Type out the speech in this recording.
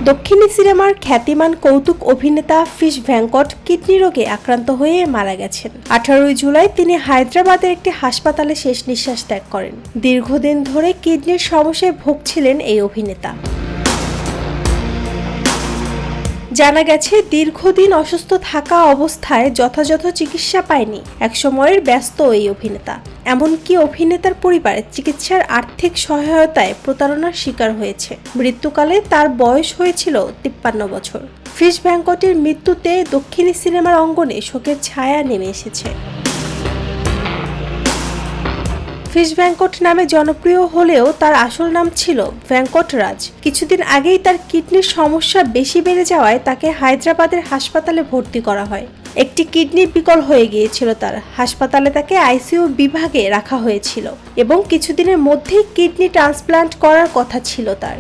দক্ষিণী সিনেমার খ্যাতিমান কৌতুক অভিনেতা ফিশ ভেঙ্কট কিডনি রোগে আক্রান্ত হয়ে মারা গেছেন। 18 জুলাই তিনি হায়দ্রাবাদের একটি হাসপাতালে শেষ নিঃশ্বাস ত্যাগ করেন। দীর্ঘদিন ধরে কিডনির সমস্যায় ভুগছিলেন এই অভিনেতা। জানা গেছে, দীর্ঘদিন অসুস্থ থাকা অবস্থায় যথাযথ চিকিৎসা পায়নি একসময়ের ব্যস্ত এই অভিনেতা। এমনকি অভিনেতার পরিবার চিকিৎসার আর্থিক সহায়তায় প্রতারণার শিকার হয়েছে। মৃত্যুকালে তার বয়স হয়েছিল 53 বছর। ফিশ ভেঙ্কটের মৃত্যুতে দক্ষিণী সিনেমার অঙ্গনে শোকের ছায়া নেমে এসেছে। ফিশ ভেঙ্কট নামে জনপ্রিয় হলেও তার আসল নাম ছিল ভেঙ্কটরাজ। কিছুদিন আগেই তার কিডনির সমস্যা বেশি বেড়ে যাওয়ায় তাকে হায়দ্রাবাদের হাসপাতালে ভর্তি করা হয়। একটি কিডনি বিকল হয়ে গিয়েছিল তার। হাসপাতালে তাকে আইসিইউ বিভাগে রাখা হয়েছিল এবং কিছুদিনের মধ্যেই কিডনি ট্রান্সপ্লান্ট করার কথা ছিল তার।